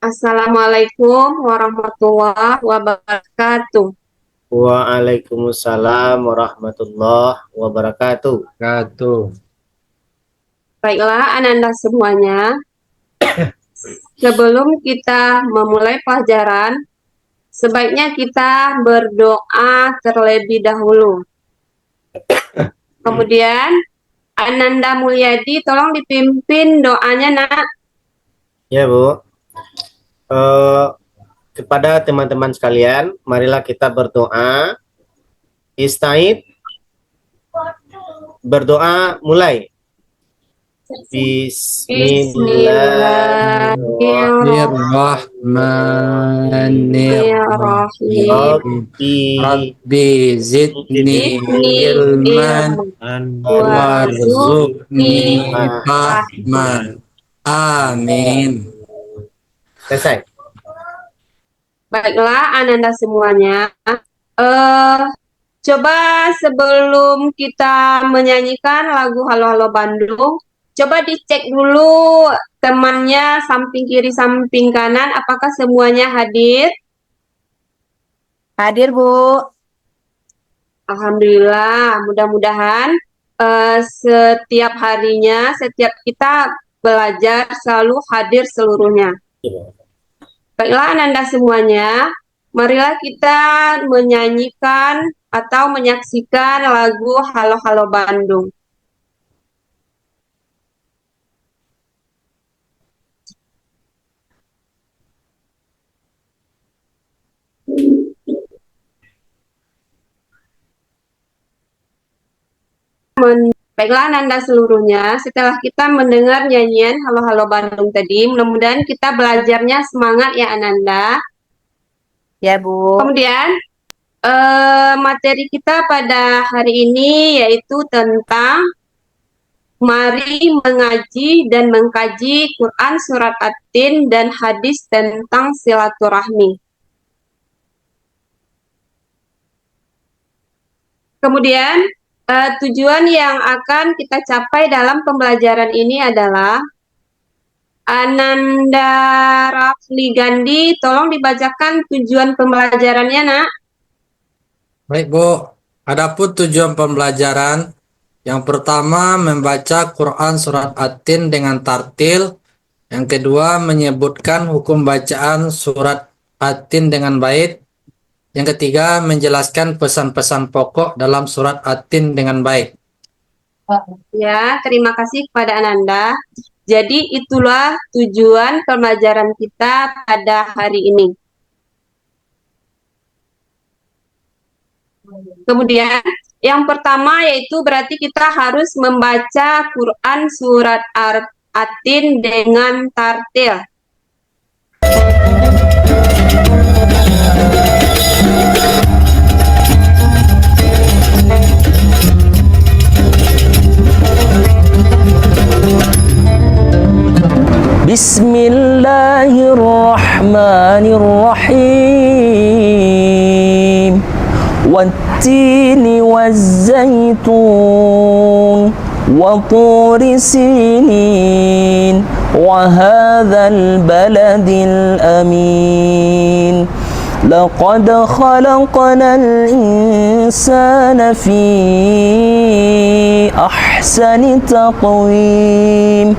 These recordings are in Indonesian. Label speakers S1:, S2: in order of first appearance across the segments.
S1: Assalamualaikum warahmatullahi wabarakatuh.
S2: Waalaikumsalam warahmatullahi wabarakatuh.
S3: Wabarakatuh.
S1: Baiklah, Ananda semuanya. Sebelum kita memulai pelajaran, sebaiknya kita berdoa terlebih dahulu. Kemudian, Ananda Mulyadi, tolong dipimpin doanya, Nak.
S2: Ya, Bu. Eh, Kepada teman-teman sekalian, marilah kita berdoa. Istaid, berdoa mulai. Bismillahirrahmanirrahim.
S3: Bismillahirrahmanirrahim. Rabbi zidni ilman warzuqni fahman. Amin.
S2: Selesai.
S1: Baiklah, Ananda semuanya. Coba sebelum kita menyanyikan lagu Halo Halo Bandung, coba dicek dulu temannya samping kiri, samping kanan, apakah semuanya hadir?
S4: Hadir, Bu.
S1: Alhamdulillah, mudah-mudahan setiap harinya, setiap kita belajar selalu hadir seluruhnya. Baiklah, Ananda semuanya, marilah kita menyanyikan atau menyaksikan lagu Halo Halo Bandung. Baiklah Ananda seluruhnya, setelah kita mendengar nyanyian Halo Halo Bandung tadi, mudah-mudahan kita belajarnya semangat ya Ananda.
S4: Ya, Bu.
S1: Kemudian materi kita pada hari ini yaitu tentang mari mengaji dan mengkaji Quran Surat At-Tin dan hadis tentang silaturahmi. Kemudian tujuan yang akan kita capai dalam pembelajaran ini adalah Ananda Rafli Gandhi, tolong dibacakan tujuan pembelajarannya, Nak.
S3: Baik, Bu. Adapun tujuan pembelajaran, yang pertama membaca Quran Surat At-Tin dengan tartil. Yang kedua menyebutkan hukum bacaan Surat At-Tin dengan bait. Yang ketiga menjelaskan pesan-pesan pokok dalam Surat At-Tin dengan baik.
S1: Ya, terima kasih kepada Ananda. Jadi itulah tujuan pembelajaran kita pada hari ini. Kemudian yang pertama yaitu berarti kita harus membaca Quran Surat At-Tin dengan tartil.
S5: Bismillahirrahmanirrahim. Wattini wazzaitun wa turi sinin wa hadzal baladil amin. Laqad khalaqnal insana fi ahsani taqwim.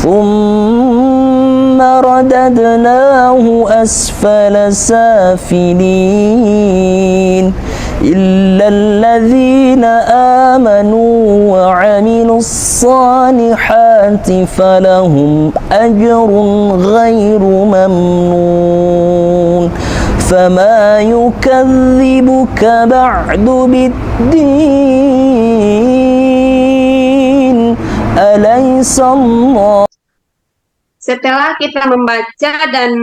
S5: ثم رددناه أسفل سافلين إلا الذين آمنوا وعملوا الصالحات فلهم أجر غير ممنون فما يكذبك بعد بالدين أليس الله.
S1: Setelah kita membaca dan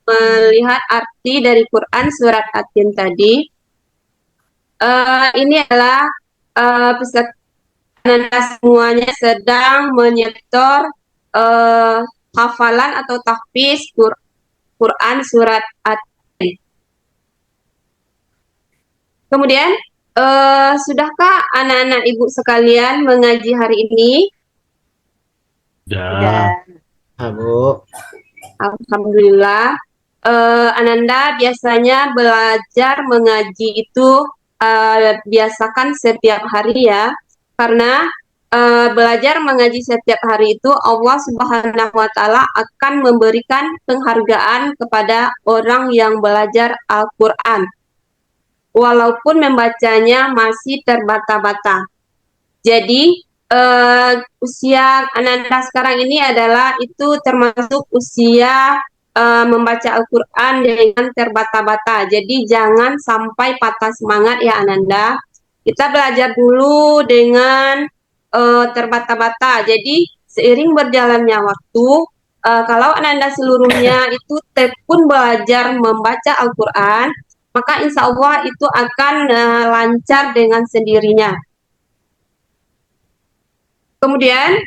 S1: melihat arti dari Quran Surat At-Tin tadi, ini adalah peserta semuanya sedang menyetor hafalan atau tahfiz Quran Surat At-Tin. Kemudian, sudahkah anak-anak ibu sekalian mengaji hari ini?
S3: Ya.
S2: Bu.
S1: Alhamdulillah. Ananda biasanya belajar mengaji itu biasakan setiap hari ya, karena belajar mengaji setiap hari itu Allah Subhanahu wa Ta'ala akan memberikan penghargaan kepada orang yang belajar Al-Quran, walaupun membacanya masih terbata-bata. Jadi usia Ananda sekarang ini adalah itu termasuk usia membaca Al-Quran dengan terbata-bata. Jadi jangan sampai patah semangat ya Ananda. Kita belajar dulu dengan terbata-bata. Jadi seiring berjalannya waktu, kalau Ananda seluruhnya itu tekun belajar membaca Al-Quran, maka insya Allah itu akan lancar dengan sendirinya. Kemudian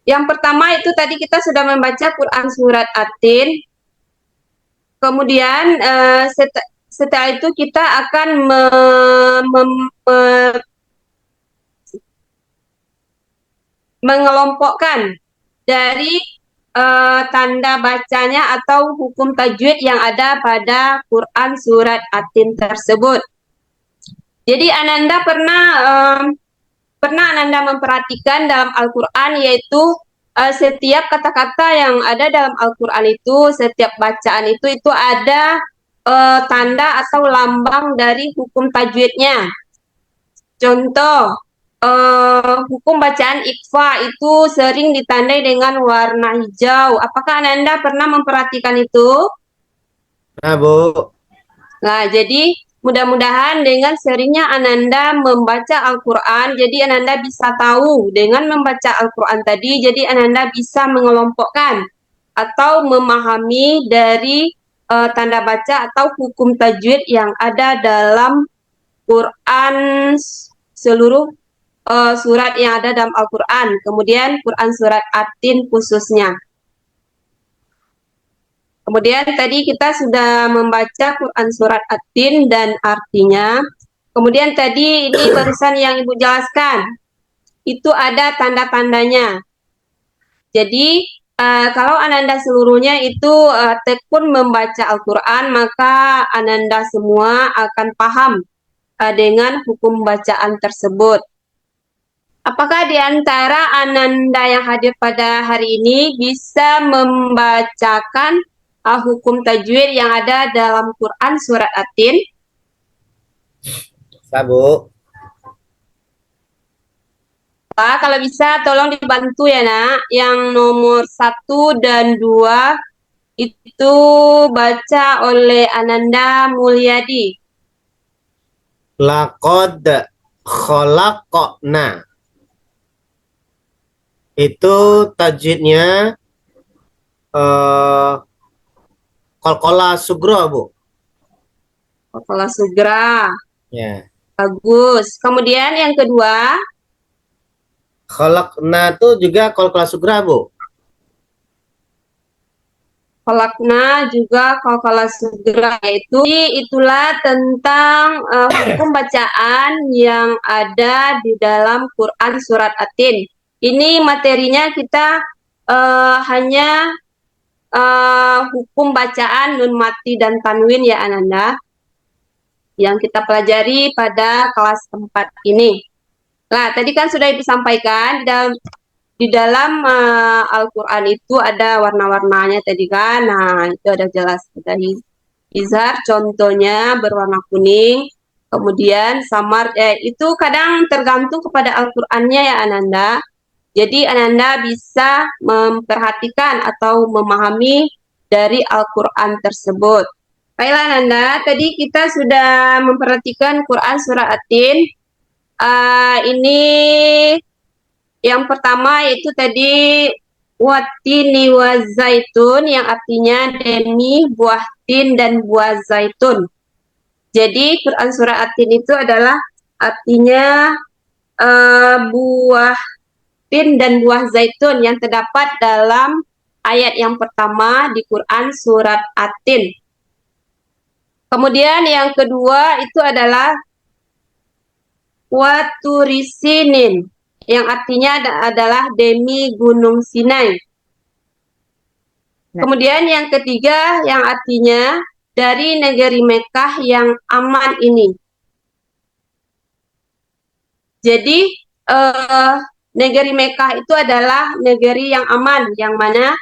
S1: yang pertama itu tadi kita sudah membaca Quran surat At-Tin. Kemudian setelah itu kita akan mengelompokkan dari tanda bacanya atau hukum tajwid yang ada pada Quran surat At-Tin tersebut. Jadi Ananda pernah Ananda memperhatikan dalam Al-Quran, yaitu setiap kata-kata yang ada dalam Al-Quran itu, setiap bacaan itu ada tanda atau lambang dari hukum tajwidnya. Contoh, hukum bacaan Iqfa itu sering ditandai dengan warna hijau. Apakah Ananda pernah memperhatikan itu?
S2: Nah, Bu.
S1: Nah, jadi mudah-mudahan dengan seringnya Ananda membaca Al-Quran, jadi Ananda bisa tahu dengan membaca Al-Quran tadi, jadi Ananda bisa mengelompokkan atau memahami dari tanda baca atau hukum tajwid yang ada dalam Quran, seluruh surat yang ada dalam Al-Quran, kemudian Quran surat At-Tin khususnya. Kemudian tadi kita sudah membaca Quran surat At-Tin dan artinya. Kemudian tadi ini barusan yang Ibu jelaskan, itu ada tanda-tandanya. Jadi kalau Ananda seluruhnya itu tekun membaca Al-Quran, maka Ananda semua akan paham dengan hukum bacaan tersebut. Apakah di antara Ananda yang hadir pada hari ini bisa membacakan hukum tajwid yang ada dalam Quran surat At-Tin?
S2: Bu.
S1: Pak, kalau bisa tolong dibantu ya nak. Yang nomor 1 dan 2 itu baca oleh Ananda Mulyadi.
S2: Laqad khalaqna. Itu tajwidnya qalqalah sugra, Bu.
S1: Qalqalah sugra.
S2: Ya.
S1: Bagus. Kemudian yang kedua,
S2: Khalaqna itu juga qalqalah sugra, Bu.
S1: Khalaqna juga qalqalah sugra, yaitu itulah tentang hukum bacaan yang ada di dalam Quran surat At-Tin. Ini materinya kita hanya hukum bacaan nun mati dan tanwin ya Ananda, yang kita pelajari pada kelas 4 ini. Nah, tadi kan sudah disampaikan di dalam Al-Quran itu ada warna-warnanya tadi kan. Nah, itu ada jelas tadi. Izhar contohnya berwarna kuning, kemudian samar itu kadang tergantung kepada Al-Qur'annya ya Ananda. Jadi Ananda bisa memperhatikan atau memahami dari Al-Quran tersebut. Baiklah Ananda, tadi kita sudah memperhatikan Quran Surah At-Tin. Ini yang pertama yaitu tadi watini wa zaitun, yang artinya demi buah tin dan buah zaitun. Jadi Quran Surah At-Tin itu adalah artinya buah tin dan buah zaitun yang terdapat dalam ayat yang pertama di Quran surat At-Tin. Kemudian yang kedua itu adalah waturisinin. yang artinya adalah demi Gunung Sinai.
S4: Nah.
S1: Kemudian yang ketiga yang artinya dari negeri Mekah yang aman ini. Jadi negeri Mekah itu adalah negeri yang aman, yang mana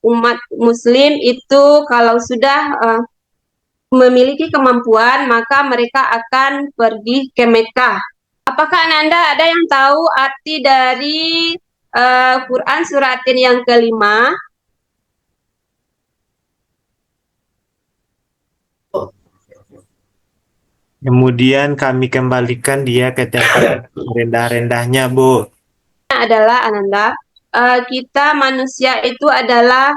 S1: umat Muslim itu kalau sudah memiliki kemampuan, maka mereka akan pergi ke Mekah. Apakah Ananda ada yang tahu arti dari Quran suratin yang kelima?
S6: Kemudian kami kembalikan dia ke tempat rendah-rendahnya, Bu.
S1: Adalah Ananda, kita manusia itu adalah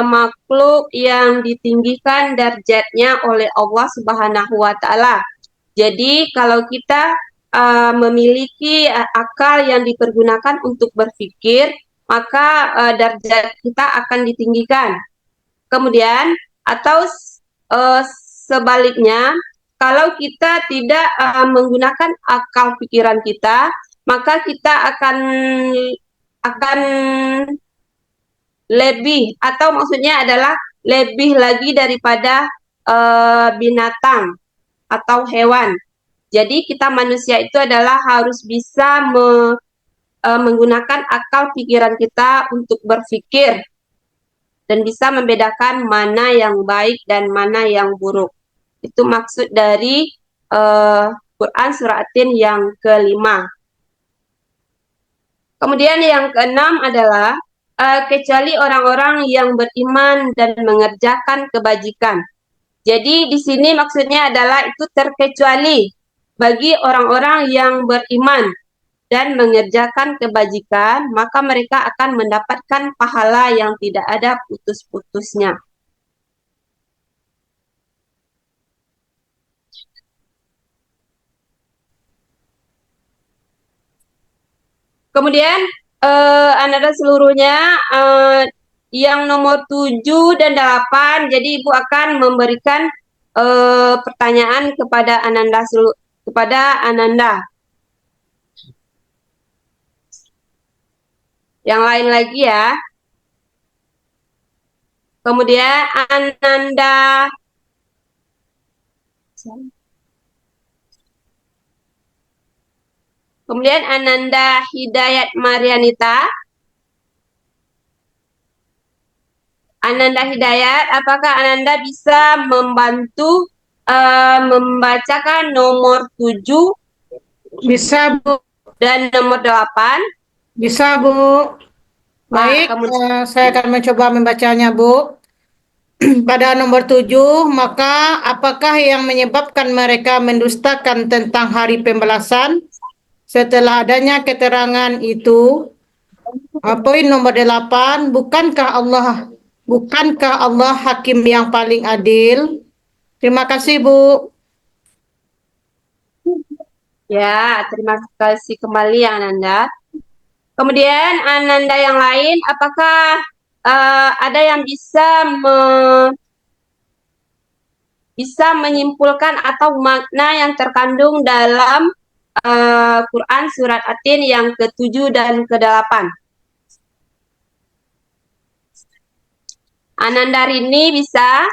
S1: makhluk yang ditinggikan derajatnya oleh Allah Subhanahu wa Ta'ala. Jadi, kalau kita memiliki akal yang dipergunakan untuk berpikir, maka derajat kita akan ditinggikan. Kemudian, atau sebaliknya, kalau kita tidak menggunakan akal pikiran kita, maka kita akan lebih, atau maksudnya adalah lebih lagi daripada binatang atau hewan. Jadi kita manusia itu adalah harus bisa menggunakan akal pikiran kita untuk berpikir dan bisa membedakan mana yang baik dan mana yang buruk. Itu maksud dari Quran suratin yang kelima. Kemudian yang keenam adalah kecuali orang-orang yang beriman dan mengerjakan kebajikan. Jadi di sini maksudnya adalah itu terkecuali bagi orang-orang yang beriman dan mengerjakan kebajikan, maka mereka akan mendapatkan pahala yang tidak ada putus-putusnya. Kemudian Ananda seluruhnya yang nomor 7 dan 8, jadi Ibu akan memberikan pertanyaan kepada Ananda. Yang lain lagi ya. Kemudian Ananda Kemudian Ananda Hidayat Marianita. Ananda Hidayat, apakah Ananda bisa membantu membacakan nomor 7
S7: Bisa, Bu.
S1: dan nomor 8?
S7: Bisa, Bu. Baik, saya akan mencoba membacanya, Bu. Pada nomor 7, maka apakah yang menyebabkan mereka mendustakan tentang hari pembalasan setelah adanya keterangan itu? Poin nomor 8, bukankah Allah hakim yang paling adil? Terima kasih, Bu.
S1: Ya, terima kasih kembali Ananda. Kemudian Ananda yang lain, apakah ada yang bisa menyimpulkan atau makna yang terkandung dalam Quran surat At-Tin yang ke-7 dan ke-8? Ananda Rini bisa?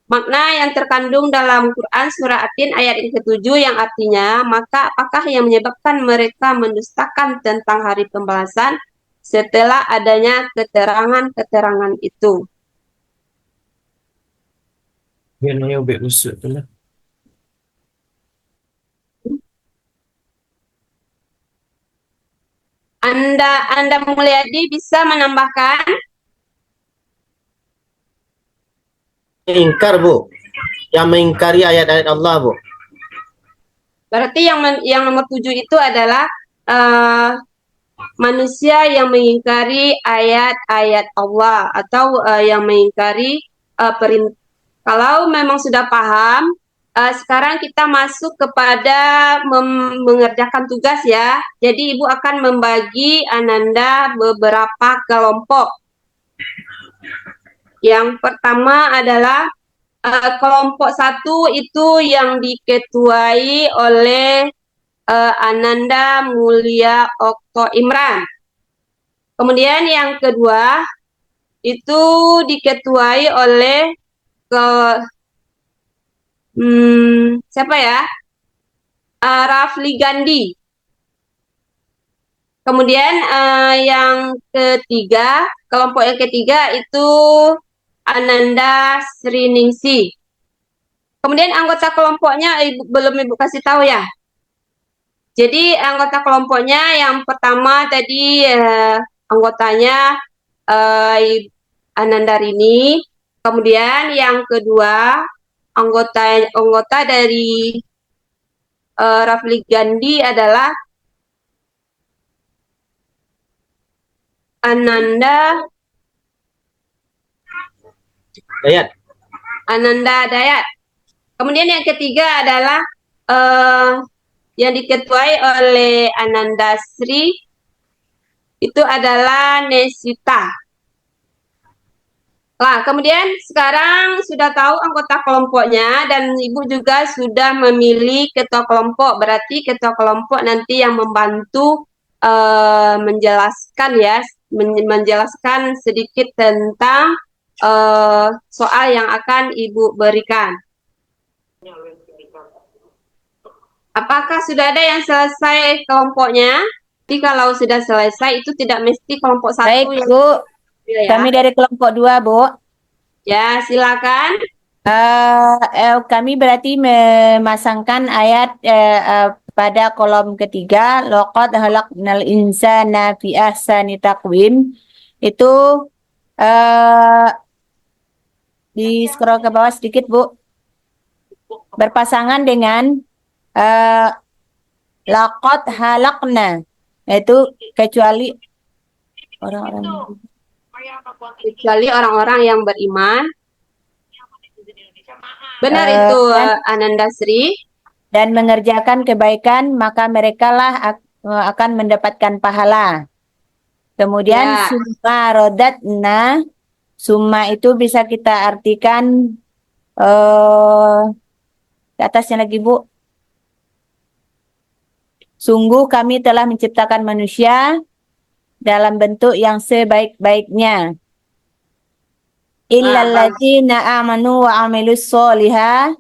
S1: Makna yang terkandung dalam Quran surah At-Tin ayat yang ke-7 yang artinya, maka apakah yang menyebabkan mereka mendustakan tentang hari pembalasan setelah adanya keterangan-keterangan itu? Anda Mulyadi bisa menambahkan?
S2: Ingkar, Bu. Yang mengingkari ayat-ayat Allah, Bu.
S1: Berarti yang nomor 7 itu adalah manusia yang mengingkari ayat-ayat Allah atau yang mengingkari perintah. Kalau memang sudah paham, sekarang kita masuk kepada mengerjakan tugas ya. Jadi Ibu akan membagi Ananda beberapa kelompok. Yang pertama adalah kelompok satu itu yang diketuai oleh Ananda Mulia Okto Imran. Kemudian yang kedua itu diketuai oleh siapa ya? Rafli Gandhi. Kemudian yang ketiga, kelompok yang ketiga itu Ananda Sriningsi. Kemudian anggota kelompoknya belum Ibu kasih tahu ya. Jadi anggota kelompoknya yang pertama tadi anggotanya Ananda Rini. Kemudian yang kedua anggota dari Rafli Gandhi adalah Ananda Dayat. Kemudian yang ketiga adalah yang diketuai oleh Ananda Sri, itu adalah Nesita. Nah, kemudian sekarang sudah tahu anggota kelompoknya dan Ibu juga sudah memilih ketua kelompok. Berarti ketua kelompok nanti yang membantu menjelaskan ya, menjelaskan sedikit tentang soal yang akan Ibu berikan. Apakah sudah ada yang selesai kelompoknya? Jadi kalau sudah selesai itu tidak mesti kelompok satu.
S4: Baik,
S1: yang
S4: Bu.
S1: ya.
S4: Kami dari kelompok 2, Bu.
S1: Ya, silakan.
S4: Kami berarti memasangkan ayat pada kolom ketiga, laqad khalaqnal insana fi ahsani taqwim. Itu di scroll ke bawah sedikit, Bu. Berpasangan dengan laqad khalaqna. Itu kecuali orang-orang
S1: Kecuali orang-orang yang beriman. Benar itu Ananda Sri.
S4: dan mengerjakan kebaikan, maka merekalah akan mendapatkan pahala. Kemudian
S1: Ya.
S4: summa rodatna, summa itu bisa kita artikan ke atasnya lagi, Bu. Sungguh kami telah menciptakan manusia dalam bentuk yang sebaik-baiknya. Illal ladzina amanu wa amilus sholihat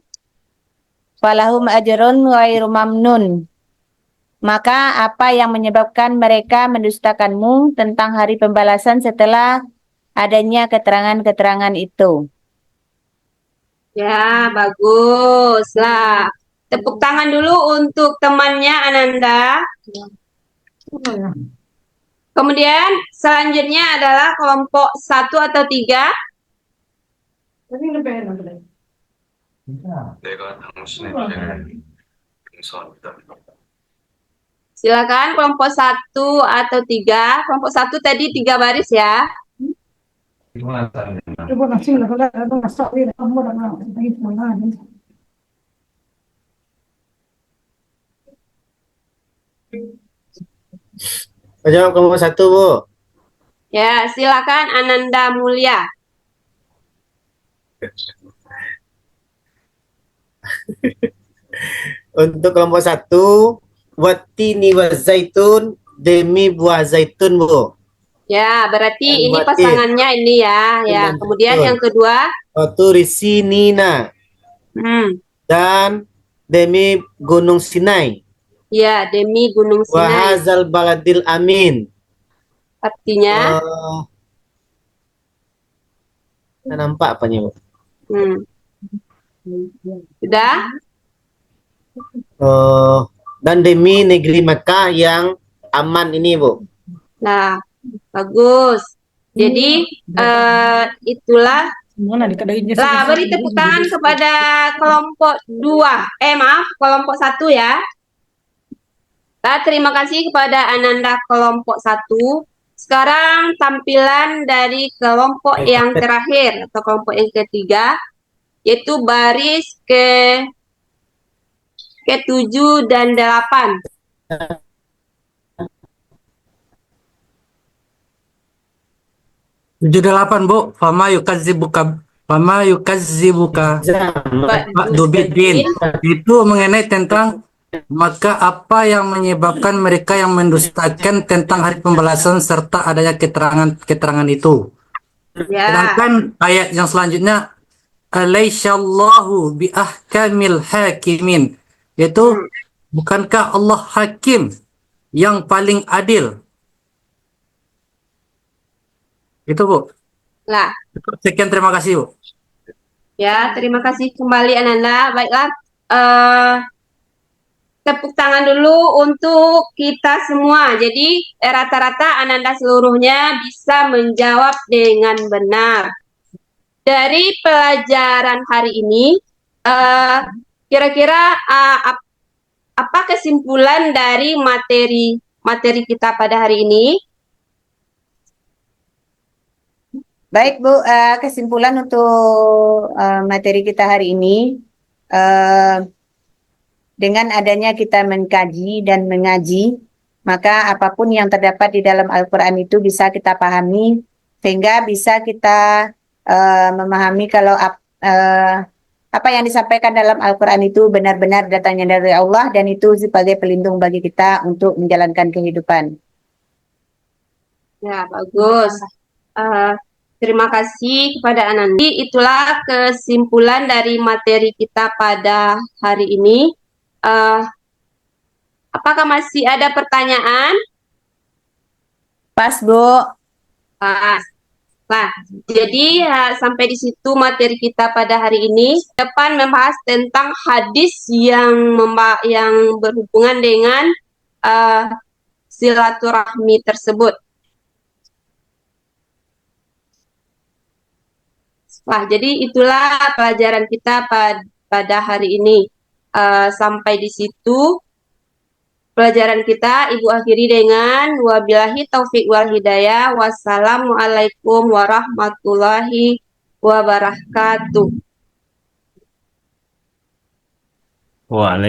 S4: falahum ajrun ghairu mamnun. Maka apa yang menyebabkan mereka mendustakanmu tentang hari pembalasan setelah adanya keterangan-keterangan itu?
S1: Ya, bagus lah. Tepuk tangan dulu untuk temannya Ananda. Kemudian selanjutnya adalah kelompok 1 atau 3. Silakan kelompok 1 atau 3. Kelompok 1 tadi 3 baris ya.
S2: Jawab kelompok 1, Bu.
S1: Ya, silakan Ananda Mulia.
S2: Untuk kelompok 1, watini wa zaitun, demi buah zaitun, Bu.
S1: Ya, berarti
S2: Dan
S1: ini
S2: buat
S1: pasangannya ini ya. Ya,
S2: Betul.
S1: kemudian yang kedua.
S2: Waturi Sinina, dan demi Gunung Sinai.
S1: Ya, demi Gunung Sinai.
S2: Wahazal baladil amin.
S1: Artinya,
S2: Nah, nampak apanya, Bu?
S1: sudah?
S2: Dan demi negeri Mekah yang aman ini, Bu.
S1: Nah, bagus. Jadi, itulah. Lah, beri tepuk tangan kepada kelompok 2. Maaf, kelompok 1 ya. Nah, terima kasih kepada Ananda kelompok 1. Sekarang tampilan dari kelompok yang terakhir atau kelompok yang ketiga, yaitu baris ke-7 dan 8.
S3: Tujuh 8, Bu. Fama yukadzibuka Fama yukazzibuka ba'du biddin. Itu mengenai tentang maka apa yang menyebabkan mereka yang mendustakan tentang hari pembalasan serta adanya keterangan itu.
S1: Ya.
S3: Sedangkan ayat yang selanjutnya Alaisyallahu bi ahkamil hakimin, yaitu bukankah Allah hakim yang paling adil? Itu Bu.
S1: Lah,
S3: Sekian, terima kasih Bu.
S1: ya, terima kasih kembali Ananda. Baiklah, tepuk tangan dulu untuk kita semua. Jadi rata-rata Ananda seluruhnya bisa menjawab dengan benar. Dari pelajaran hari ini, kira-kira apa kesimpulan dari materi kita pada hari ini?
S4: Baik Bu, kesimpulan untuk materi kita hari ini, dengan adanya kita mengkaji dan mengaji, maka apapun yang terdapat di dalam Al-Quran itu bisa kita pahami, sehingga bisa kita memahami kalau apa yang disampaikan dalam Al-Quran itu benar-benar datangnya dari Allah, dan itu sebagai pelindung bagi kita untuk menjalankan kehidupan.
S1: Ya, bagus. Terima kasih kepada Anandi. Itulah kesimpulan dari materi kita pada hari ini. Apakah masih ada pertanyaan?
S4: Pas Bu.
S1: Pas. Nah, jadi sampai di situ materi kita pada hari ini. Depan membahas tentang hadis yang berhubungan dengan silaturahmi tersebut. Wah, jadi itulah pelajaran kita pada hari ini. Sampai di situ pelajaran kita Ibu akhiri dengan wabillahi taufik wal hidayah. Wassalamualaikum warahmatullahi wabarakatuh.
S6: Waalaikumsalam.